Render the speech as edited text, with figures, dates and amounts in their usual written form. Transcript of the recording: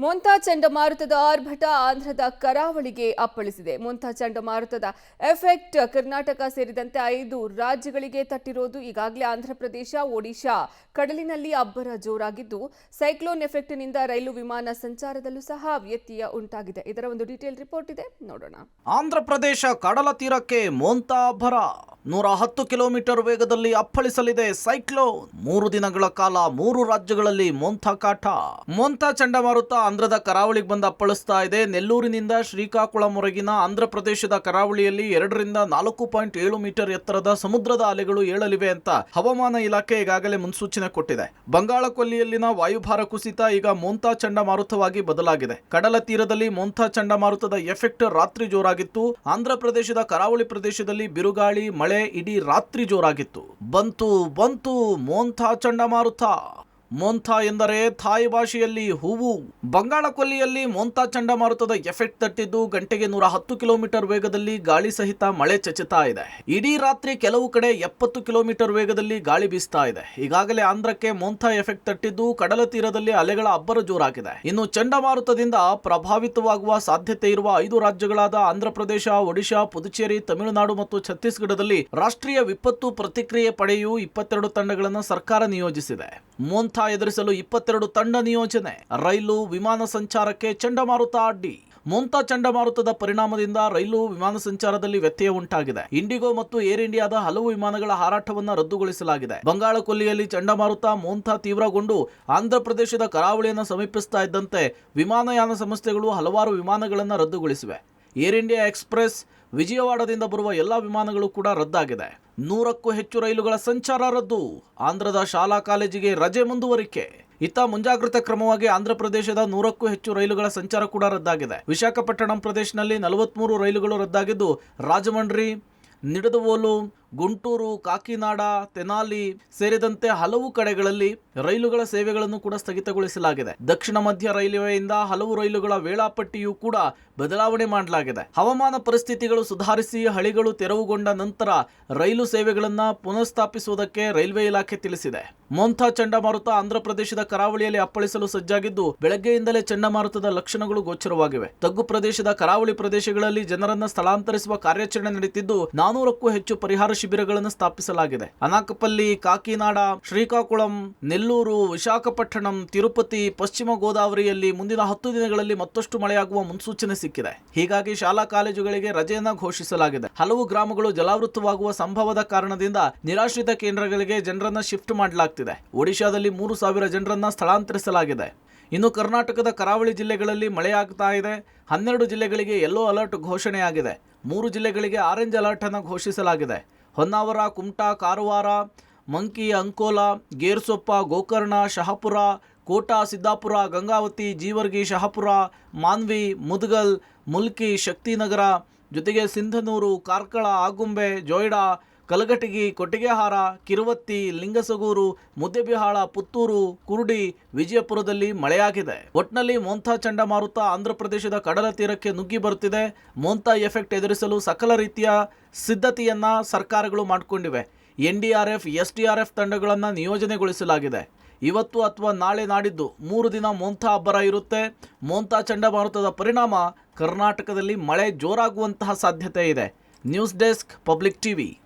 ಮೊಂತಾ ಚಂಡಮಾರುತದ ಆರ್ಭಟ ಆಂಧ್ರದ ಕರಾವಳಿಗೆ ಅಪ್ಪಳಿಸಿದೆ. ಮೊಂತಾ ಚಂಡಮಾರುತದ ಎಫೆಕ್ಟ್ ಕರ್ನಾಟಕ ಸೇರಿದಂತೆ 5 ರಾಜ್ಯಗಳಿಗೆ ತಟ್ಟಿರೋದು. ಈಗಾಗಲೇ ಆಂಧ್ರಪ್ರದೇಶ, ಒಡಿಶಾ ಕಡಲಿನಲ್ಲಿ ಅಬ್ಬರ ಜೋರಾಗಿದ್ದು, ಸೈಕ್ಲೋನ್ ಎಫೆಕ್ಟ್ನಿಂದ ರೈಲು ವಿಮಾನ ಸಂಚಾರದಲ್ಲೂ ಸಹ ವ್ಯತ್ಯಯ ಉಂಟಾಗಿದೆ. ಇದರ ಒಂದು ಡೀಟೇಲ್ ರಿಪೋರ್ಟ್ ಇದೆ, ನೋಡೋಣ. ಆಂಧ್ರಪ್ರದೇಶ ಕಡಲ ತೀರಕ್ಕೆ ಮೊಂತಾ ಅಬ್ಬರ 110 ಕಿಲೋಮೀಟರ್ ವೇಗದಲ್ಲಿ ಅಪ್ಪಳಿಸಲಿದೆ ಸೈಕ್ಲೋನ್. 3 ದಿನಗಳ ಕಾಲ 3 ರಾಜ್ಯಗಳಲ್ಲಿ ಮೊಂತಾ ಕಾಟ. ಮೊಂತಾ ಚಂಡಮಾರುತ ಆಂಧ್ರದ ಕರಾವಳಿಗೆ ಬಂದು ಅಪ್ಪಳಿಸ್ತಾ ಇದೆ. ನೆಲ್ಲೂರಿನಿಂದ ಶ್ರೀಕಾಕುಳಂವರೆಗಿನ ಆಂಧ್ರಪ್ರದೇಶದ ಕರಾವಳಿಯಲ್ಲಿ 2 ರಿಂದ 4.7 ಮೀಟರ್ ಎತ್ತರದ ಸಮುದ್ರದ ಅಲೆಗಳು ಏಳಲಿವೆ ಅಂತ ಹವಾಮಾನ ಇಲಾಖೆ ಈಗಾಗಲೇ ಮುನ್ಸೂಚನೆ ಕೊಟ್ಟಿದೆ. ಬಂಗಾಳ ಕೊಲ್ಲಿಯಲ್ಲಿನ ವಾಯುಭಾರ ಕುಸಿತ ಈಗ ಮೊಂತಾ ಚಂಡಮಾರುತವಾಗಿ ಬದಲಾಗಿದೆ. ಕಡಲ ತೀರದಲ್ಲಿ ಮೊಂತಾ ಚಂಡಮಾರುತದ ಎಫೆಕ್ಟ್ ರಾತ್ರಿ ಜೋರಾಗಿತ್ತು. ಆಂಧ್ರಪ್ರದೇಶದ ಕರಾವಳಿ ಪ್ರದೇಶದಲ್ಲಿ ಬಿರುಗಾಳಿ, ಮಳೆ ಇಡೀ ರಾತ್ರಿ ಜೋರಾಗಿತ್ತು. ಬಂತು ಮೊಂತಾ ಚಂಡಮಾರುತ. ಮೊಂತಾ ಎಂದರೆ ಥಾಯ್ ಭಾಷೆಯಲ್ಲಿ ಹೂವು. ಬಂಗಾಳ ಕೊಲ್ಲಿಯಲ್ಲಿ ಮೊಂತಾ ಚಂಡಮಾರುತದ ಎಫೆಕ್ಟ್ ತಟ್ಟಿದ್ದು ಗಂಟೆಗೆ 110 ಕಿಲೋಮೀಟರ್ ವೇಗದಲ್ಲಿ ಗಾಳಿ ಸಹಿತ ಮಳೆ ಚಚ್ಚುತ್ತಾ ಇದೆ. ಇಡೀ ರಾತ್ರಿ ಕೆಲವು ಕಡೆ 70 ಕಿಲೋಮೀಟರ್ ವೇಗದಲ್ಲಿ ಗಾಳಿ ಬೀಸ್ತಾ ಇದೆ. ಈಗಾಗಲೇ ಆಂಧ್ರಕ್ಕೆ ಮೊಂತಾ ಎಫೆಕ್ಟ್ ತಟ್ಟಿದ್ದು ಕಡಲ ತೀರದಲ್ಲಿ ಅಲೆಗಳ ಅಬ್ಬರ ಜೋರಾಗಿದೆ. ಇನ್ನು ಚಂಡಮಾರುತದಿಂದ ಪ್ರಭಾವಿತವಾಗುವ ಸಾಧ್ಯತೆ ಇರುವ 5 ರಾಜ್ಯಗಳಾದ ಆಂಧ್ರಪ್ರದೇಶ, ಒಡಿಶಾ, ಪುದುಚೇರಿ, ತಮಿಳುನಾಡು ಮತ್ತು ಛತ್ತೀಸ್ಗಢದಲ್ಲಿ ರಾಷ್ಟ್ರೀಯ ವಿಪತ್ತು ಪ್ರತಿಕ್ರಿಯೆ ಪಡೆಯು 22 ತಂಡಗಳನ್ನು ಸರ್ಕಾರ ನಿಯೋಜಿಸಿದೆ. ಮೊಂತಾ ಎದುರಿಸಲು 22 ತಂಡ ನಿಯೋಜನೆ. ರೈಲು, ವಿಮಾನ ಸಂಚಾರಕ್ಕೆ ಚಂಡಮಾರುತ ಅಡ್ಡಿ. ಮೊಂತಾ ಚಂಡಮಾರುತದ ಪರಿಣಾಮದಿಂದ ರೈಲು, ವಿಮಾನ ಸಂಚಾರದಲ್ಲಿ ವ್ಯತ್ಯಯ ಉಂಟಾಗಿದೆ. ಇಂಡಿಗೋ ಮತ್ತು ಏರ್ ಇಂಡಿಯಾದ ಹಲವು ವಿಮಾನಗಳ ಹಾರಾಟವನ್ನು ರದ್ದುಗೊಳಿಸಲಾಗಿದೆ. ಬಂಗಾಳ ಕೊಲ್ಲಿಯಲ್ಲಿ ಚಂಡಮಾರುತ ಮೊಂತಾ ತೀವ್ರಗೊಂಡು ಆಂಧ್ರಪ್ರದೇಶದ ಕರಾವಳಿಯನ್ನು ಸಮೀಪಿಸ್ತಾ ಇದ್ದಂತೆ ವಿಮಾನಯಾನ ಸಂಸ್ಥೆಗಳು ಹಲವಾರು ವಿಮಾನಗಳನ್ನು ರದ್ದುಗೊಳಿಸಿವೆ. ಏರ್ ಇಂಡಿಯಾ ಎಕ್ಸ್ಪ್ರೆಸ್, ವಿಜಯವಾಡದಿಂದ ಬರುವ ಎಲ್ಲ ವಿಮಾನಗಳು ಕೂಡ ರದ್ದಾಗಿದೆ. 100ಕ್ಕೂ ಹೆಚ್ಚು ರೈಲುಗಳ ಸಂಚಾರ ರದ್ದು. ಆಂಧ್ರದ ಶಾಲಾ ಕಾಲೇಜಿಗೆ ರಜೆ ಮುಂದುವರಿಕೆ. ಇತ್ತ ಮುಂಜಾಗ್ರತಾ ಕ್ರಮವಾಗಿ ಆಂಧ್ರಪ್ರದೇಶದ 100ಕ್ಕೂ ಹೆಚ್ಚು ರೈಲುಗಳ ಸಂಚಾರ ಕೂಡ ರದ್ದಾಗಿದೆ. ವಿಶಾಖಪಟ್ಟಣಂ ಪ್ರದೇಶದಲ್ಲಿ 43 ರೈಲುಗಳು ರದ್ದಾಗಿದ್ದು, ರಾಜಮಂಡ್ರಿ, ನಿಡದವೋಲು, ಗುಂಟೂರು, ಕಾಕಿನಾಡ, ತೆನಾಲಿ ಸೇರಿದಂತೆ ಹಲವು ಕಡೆಗಳಲ್ಲಿ ರೈಲುಗಳ ಸೇವೆಗಳನ್ನು ಕೂಡ ಸ್ಥಗಿತಗೊಳಿಸಲಾಗಿದೆ. ದಕ್ಷಿಣ ಮಧ್ಯ ರೈಲ್ವೆಯಿಂದ ಹಲವು ರೈಲುಗಳ ವೇಳಾಪಟ್ಟಿಯೂ ಕೂಡ ಬದಲಾವಣೆ ಮಾಡಲಾಗಿದೆ. ಹವಾಮಾನ ಪರಿಸ್ಥಿತಿಗಳು ಸುಧಾರಿಸಿ ಹಳಿಗಳು ತೆರವುಗೊಂಡ ನಂತರ ರೈಲು ಸೇವೆಗಳನ್ನು ಪುನಃಸ್ಥಾಪಿಸುವುದಕ್ಕೆ ರೈಲ್ವೆ ಇಲಾಖೆ ತಿಳಿಸಿದೆ. ಮೊಂತಾ ಚಂಡಮಾರುತ ಆಂಧ್ರಪ್ರದೇಶದ ಕರಾವಳಿಯಲ್ಲಿ ಅಪ್ಪಳಿಸಲು ಸಜ್ಜಾಗಿದ್ದು, ಬೆಳಗ್ಗೆಯಿಂದಲೇ ಚಂಡಮಾರುತದ ಲಕ್ಷಣಗಳು ಗೋಚರವಾಗಿವೆ. ತಗ್ಗು ಪ್ರದೇಶದ ಕರಾವಳಿ ಪ್ರದೇಶಗಳಲ್ಲಿ ಜನರನ್ನು ಸ್ಥಳಾಂತರಿಸುವ ಕಾರ್ಯಾಚರಣೆ ನಡೆಯುತ್ತಿದ್ದು, 400ಕ್ಕೂ ಹೆಚ್ಚು ಪರಿಹಾರ ಶಿಬಿರಗಳನ್ನು ಸ್ಥಾಪಿಸಲಾಗಿದೆ. ಅನಾಕಪಲ್ಲಿ, ಕಾಕಿನಾಡ, ಶ್ರೀಕಾಕುಳಂ, ನೆಲ್ಲೂರು, ವಿಶಾಖಪಟ್ಟಣಂ, ತಿರುಪತಿ, ಪಶ್ಚಿಮ ಗೋದಾವರಿಯಲ್ಲಿ ಮುಂದಿನ 10 ದಿನಗಳಲ್ಲಿ ಮತ್ತಷ್ಟು ಮಳೆಯಾಗುವ ಮುನ್ಸೂಚನೆ ಸಿಕ್ಕಿದೆ. ಹೀಗಾಗಿ ಶಾಲಾ ಕಾಲೇಜುಗಳಿಗೆ ರಜೆಯನ್ನ ಘೋಷಿಸಲಾಗಿದೆ. ಹಲವು ಗ್ರಾಮಗಳು ಜಲಾವೃತವಾಗುವ ಸಂಭವದ ಕಾರಣದಿಂದ ನಿರಾಶ್ರಿತ ಕೇಂದ್ರಗಳಿಗೆ ಜನರನ್ನ ಶಿಫ್ಟ್ ಮಾಡಲಾಗ್ತಿದೆ. ಒಡಿಶಾದಲ್ಲಿ 3,000 ಜನರನ್ನ ಸ್ಥಳಾಂತರಿಸಲಾಗಿದೆ. ಇನ್ನು ಕರ್ನಾಟಕದ ಕರಾವಳಿ ಜಿಲ್ಲೆಗಳಲ್ಲಿ ಮಳೆಯಾಗ್ತಾ ಇದೆ. 12 ಜಿಲ್ಲೆಗಳಿಗೆ ಯೆಲ್ಲೋ ಅಲರ್ಟ್ ಘೋಷಣೆಯಾಗಿದೆ. 3 ಜಿಲ್ಲೆಗಳಿಗೆ ಆರೆಂಜ್ ಅಲರ್ಟ್ ಅನ್ನು ಘೋಷಿಸಲಾಗಿದೆ. ಹೊನ್ನಾವರ, ಕುಮಟಾ, ಕಾರವಾರ, ಮಂಕಿ, ಅಂಕೋಲಾ, ಗೇರ್ಸೊಪ್ಪ, ಗೋಕರ್ಣ, ಶಹಾಪುರ, ಕೋಟಾ, ಸಿದ್ದಾಪುರ, ಗಂಗಾವತಿ, ಜೀವರ್ಗಿ, ಶಹಾಪುರ, ಮಾನ್ವಿ, ಮುದಗಲ್, ಮುಲ್ಕಿ, ಶಕ್ತಿನಗರ ಜೊತೆಗೆ ಸಿಂಧನೂರು, ಕಾರ್ಕಳ, ಆಗುಂಬೆ, ಜೋಯಿಡಾ, ಕಲಘಟಗಿ, ಕೊಟ್ಟಿಗೆಹಾರ, ಕಿರುವತ್ತಿ, ಲಿಂಗಸಗೂರು, ಮುದ್ದೆಬಿಹಾಳ, ಪುತ್ತೂರು, ಕುರುಡಿ, ವಿಜಯಪುರದಲ್ಲಿ ಮಳೆಯಾಗಿದೆ. ಒಟ್ನಲ್ಲಿ ಮೊಂತಾ ಚಂಡಮಾರುತ ಆಂಧ್ರಪ್ರದೇಶದ ಕಡಲ ತೀರಕ್ಕೆ ನುಗ್ಗಿ ಬರುತ್ತಿದೆ. ಮೊಂತಾ ಎಫೆಕ್ಟ್ ಎದುರಿಸಲು ಸಕಲ ರೀತಿಯ ಸಿದ್ಧತೆಯನ್ನ ಸರ್ಕಾರಗಳು ಮಾಡಿಕೊಂಡಿವೆ. NDRF, SDRF ತಂಡಗಳನ್ನು ನಿಯೋಜನೆಗೊಳಿಸಲಾಗಿದೆ. ಇವತ್ತು ಅಥವಾ ನಾಳೆ ನಾಡಿದ್ದು 3 ದಿನ ಮೊಂತಾ ಅಬ್ಬರ ಇರುತ್ತೆ. ಮೊಂತಾ ಚಂಡಮಾರುತದ ಪರಿಣಾಮ ಕರ್ನಾಟಕದಲ್ಲಿ ಮಳೆ ಜೋರಾಗುವಂತಹ ಸಾಧ್ಯತೆ ಇದೆ. News desk, public TV.